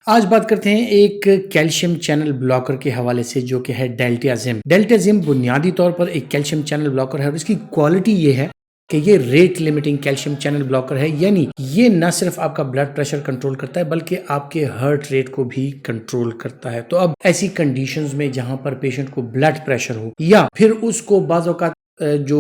آج بات کرتے ہیں ایک کیلشیم چینل بلاکر کے حوالے سے جو کہ ہے ڈیلٹیازیم۔ ڈیلٹیازیم بنیادی طور پر ایک کیلشیم چینل بلاکر ہے اور اس کی کوالٹی یہ ہے کہ یہ rate limiting calcium channel blocker ہے، یعنی یہ نہ صرف آپ کا بلڈ پریشر کنٹرول کرتا ہے بلکہ آپ کے ہارٹ ریٹ کو بھی کنٹرول کرتا ہے۔ تو اب ایسی کنڈیشنز میں جہاں پر پیشنٹ کو بلڈ پریشر ہو یا پھر اس کو بعض اوقات جو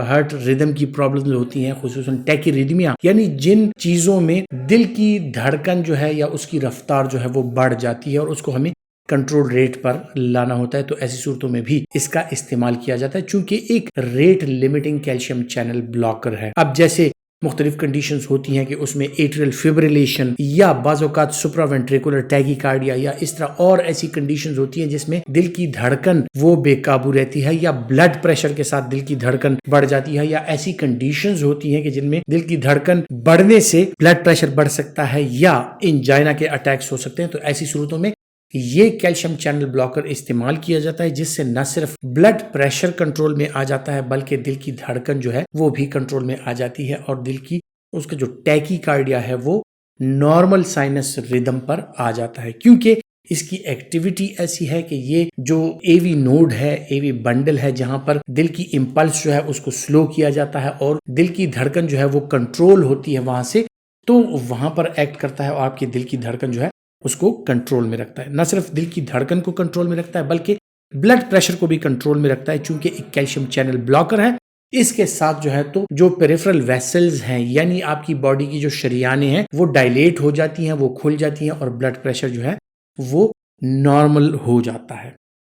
ہارٹ ریدم کی پرابلمز ہوتی ہیں، خصوصاً ٹیکیریدمیا، یعنی جن چیزوں میں دل کی دھڑکن جو ہے یا اس کی رفتار جو ہے وہ بڑھ جاتی ہے اور اس کو ہمیں کنٹرول ریٹ پر لانا ہوتا ہے، تو ایسی صورتوں میں بھی اس کا استعمال کیا جاتا ہے چونکہ ایک rate limiting calcium channel blocker ہے۔ اب جیسے مختلف کنڈیشنز ہوتی ہیں کہ اس میں ایٹریل فیبریلیشن یا بعض اوقات سپرا وینٹریکولر ٹیکیکارڈیا یا اس طرح اور ایسی کنڈیشنز ہوتی ہیں جس میں دل کی دھڑکن وہ بے قابو رہتی ہے یا بلڈ پریشر کے ساتھ دل کی دھڑکن بڑھ جاتی ہے، یا ایسی کنڈیشنز ہوتی ہیں کہ جن میں دل کی دھڑکن بڑھنے سے بلڈ پریشر بڑھ سکتا ہے یا انجائنا کے اٹیکس ہو سکتے ہیں۔ تو ایسی صورتوں میں یہ کیلشیم چینل بلاکر استعمال کیا جاتا ہے جس سے نہ صرف بلڈ پریشر کنٹرول میں آ جاتا ہے بلکہ دل کی دھڑکن جو ہے وہ بھی کنٹرول میں آ جاتی ہے اور دل کی اس کا جو ٹیکی کارڈیا ہے وہ نارمل سائنس ریدم پر آ جاتا ہے، کیونکہ اس کی ایکٹیویٹی ایسی ہے کہ یہ جو اے وی نوڈ ہے، اے وی بنڈل ہے، جہاں پر دل کی امپلس جو ہے اس کو سلو کیا جاتا ہے اور دل کی دھڑکن جو ہے وہ کنٹرول ہوتی ہے وہاں سے، تو وہاں پر ایکٹ کرتا ہے اور آپ کی دل کی دھڑکن جو ہے اس کو کنٹرول میں رکھتا ہے۔ نہ صرف دل کی دھڑکن کو کنٹرول میں رکھتا ہے بلکہ بلڈ پریشر کو بھی کنٹرول میں رکھتا ہے چونکہ ایک کیلشیم چینل بلاکر ہے۔ اس کے ساتھ جو ہے تو جو پیریفرل ویسلز ہیں، یعنی آپ کی باڈی کی جو شریانیں ہیں وہ ڈائلیٹ ہو جاتی ہیں، وہ کھل جاتی ہیں اور بلڈ پریشر جو ہے وہ نارمل ہو جاتا ہے۔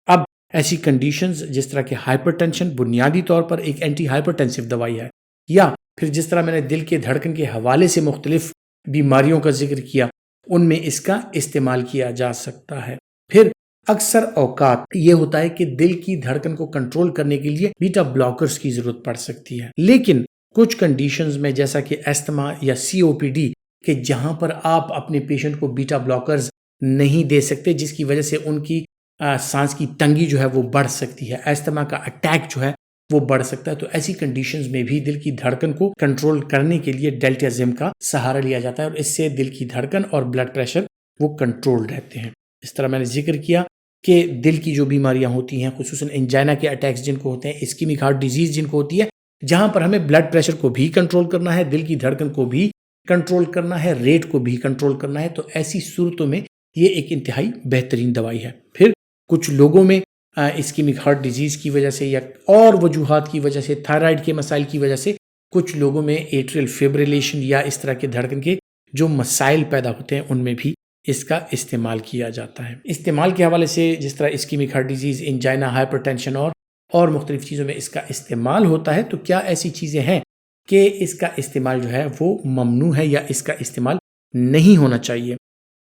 اب ایسی کنڈیشنز جس طرح کہ ہائپر ٹینشن بنیادی طور پر ایک اینٹی ہائپر ٹینسو دوائی ہے، یا پھر جس طرح میں نے دل کے دھڑکن کے حوالے سے مختلف بیماریوں کا ذکر کیا، ان میں اس کا استعمال کیا جا سکتا ہے۔ پھر اکثر اوقات یہ ہوتا ہے کہ دل کی دھڑکن کو کنٹرول کرنے کے لیے بیٹا بلاکرز کی ضرورت پڑ سکتی ہے، لیکن کچھ کنڈیشنز میں جیسا کہ ایستھما یا سی او پی ڈی کہ جہاں پر آپ اپنے پیشنٹ کو بیٹا بلاکرز نہیں دے سکتے جس کی وجہ سے ان کی سانس کی تنگی جو ہے وہ بڑھ سکتی ہے، ایستھما کا اٹیک جو ہے وہ بڑھ سکتا ہے، تو ایسی کنڈیشنز میں بھی دل کی دھڑکن کو کنٹرول کرنے کے لیے ڈیلٹیازیم کا سہارا لیا جاتا ہے اور اس سے دل کی دھڑکن اور بلڈ پریشر وہ کنٹرول رہتے ہیں۔ اس طرح میں نے ذکر کیا کہ دل کی جو بیماریاں ہوتی ہیں، خصوصاً انجائنا کے اٹیکس جن کو ہوتے ہیں، اسکیمک ہارٹ ڈیزیز جن کو ہوتی ہے، جہاں پر ہمیں بلڈ پریشر کو بھی کنٹرول کرنا ہے، دل کی دھڑکن کو بھی کنٹرول کرنا ہے، ریٹ کو بھی کنٹرول کرنا ہے، تو ایسی صورتوں میں یہ ایک انتہائی بہترین دوائی ہے۔ پھر کچھ لوگوں میں اسکیمک ہارٹ ڈیزیز کی وجہ سے یا اور وجوہات کی وجہ سے، تھائرائیڈ کے مسائل کی وجہ سے کچھ لوگوں میں ایٹریل فیبریلیشن یا اس طرح کے دھڑکن کے جو مسائل پیدا ہوتے ہیں ان میں بھی اس کا استعمال کیا جاتا ہے۔ استعمال کے حوالے سے جس طرح اسکیمک heart disease, angina, hyper tension اور مختلف چیزوں میں اس کا استعمال ہوتا ہے، تو کیا ایسی چیزیں ہیں کہ اس کا استعمال جو ہے وہ ممنوع ہے یا اس کا استعمال نہیں ہونا چاہیے؟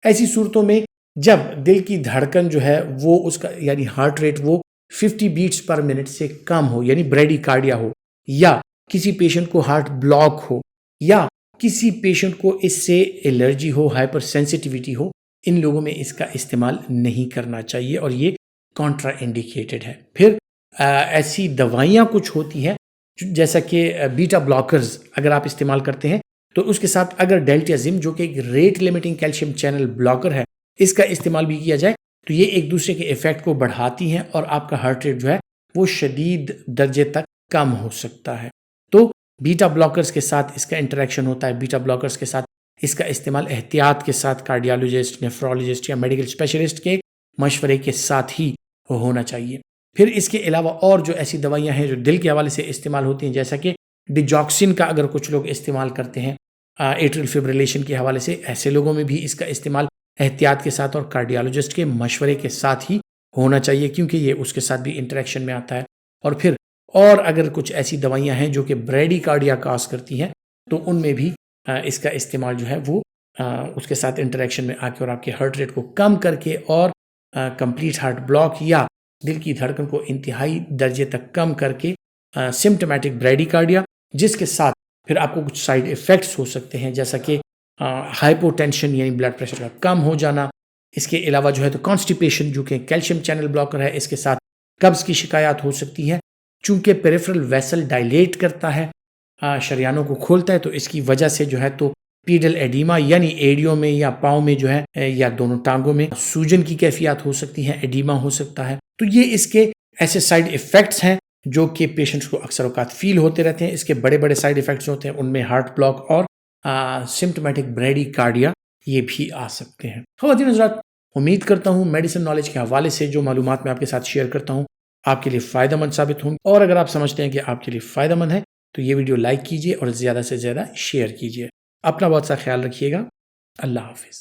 ایسی صورتوں میں جب دل کی دھڑکن جو ہے وہ اس کا یعنی ہارٹ ریٹ وہ 50 بیٹس پر منٹ سے کم ہو، یعنی بریڈی کارڈیا ہو، یا کسی پیشنٹ کو ہارٹ بلاک ہو، یا کسی پیشنٹ کو اس سے الرجی ہو، ہائپر سینسٹیویٹی ہو، ان لوگوں میں اس کا استعمال نہیں کرنا چاہیے اور یہ کانٹرا انڈیکیٹڈ ہے۔ پھر ایسی دوائیاں کچھ ہوتی ہیں جیسا کہ بیٹا بلاکرز اگر آپ استعمال کرتے ہیں تو اس کے ساتھ اگر ڈیلٹیازیم جو کہ ایک rate limiting calcium channel blocker ہے اس کا استعمال بھی کیا جائے تو یہ ایک دوسرے کے ایفیکٹ کو بڑھاتی ہیں اور آپ کا ہارٹ ریٹ جو ہے وہ شدید درجے تک کم ہو سکتا ہے۔ تو بیٹا بلاکرز کے ساتھ اس کا انٹریکشن ہوتا ہے، بیٹا بلاکرز کے ساتھ اس کا استعمال احتیاط کے ساتھ کارڈیالوجسٹ، نیفرولوجسٹ یا میڈیکل اسپیشلسٹ کے مشورے کے ساتھ ہی ہونا چاہیے۔ پھر اس کے علاوہ اور جو ایسی دوائیاں ہیں جو دل کے حوالے سے استعمال ہوتی ہیں، جیسا کہ ڈیجاکسن کا اگر کچھ لوگ استعمال کرتے ہیں ایٹریل فیبریلیشن کے حوالے سے، ایسے لوگوں میں بھی اس کا استعمال احتیاط کے ساتھ اور کارڈیالوجسٹ کے مشورے کے ساتھ ہی ہونا چاہیے کیونکہ یہ اس کے ساتھ بھی انٹریکشن میں آتا ہے۔ اور پھر اور اگر کچھ ایسی دوائیاں ہیں جو کہ بریڈی کارڈیا کاز کرتی ہیں تو ان میں بھی اس کا استعمال جو ہے وہ اس کے ساتھ انٹریکشن میں آ کے اور آپ کے ہارٹ ریٹ کو کم کر کے اور کمپلیٹ ہارٹ بلاک یا دل کی دھڑکن کو انتہائی درجے تک کم کر کے سمپٹمیٹک بریڈی کارڈیا، جس کے ساتھ پھر آپ کو کچھ سائیڈ ایفیکٹس ہو سکتے ہیں جیسا کہ ہائپو ٹینشن یعنی بلڈ پریشر کا کم ہو جانا، اس کے علاوہ جو ہے تو کانسٹیپیشن جو کہ کیلشیم چینل بلاکر ہے اس کے ساتھ قبض کی شکایات ہو سکتی ہیں، چونکہ پیریفرل ویسل ڈائلیٹ کرتا ہے، شریانوں کو کھولتا ہے، تو اس کی وجہ سے جو ہے تو پیڈل ایڈیما یعنی ایڑیوں میں یا پاؤں میں جو ہے یا دونوں ٹانگوں میں سوجن کی کیفیات ہو سکتی ہیں، ایڈیما ہو سکتا ہے. تو یہ اس کے ایسے سائیڈ ایفیکٹس ہیں جو کہ پیشنٹس کو اکثر اوقات فیل ہوتے رہتے ہیں. اس کے بڑے بڑے سائیڈ ایفیکٹس ہوتے ہیں، ان میں ہارٹ بلاک اور سمپٹومیٹک بریڈی کارڈیا یہ بھی آ سکتے ہیں. خواتین حضرات، امید کرتا ہوں میڈیسن نالج کے حوالے سے جو معلومات میں آپ کے ساتھ شیئر کرتا ہوں آپ کے لیے فائدہ مند ثابت ہوں، اور اگر آپ سمجھتے ہیں کہ آپ کے لیے فائدہ مند ہے تو یہ ویڈیو لائک کیجیے اور زیادہ سے زیادہ شیئر کیجیے. اپنا بہت سا خیال رکھیے گا. اللہ حافظ.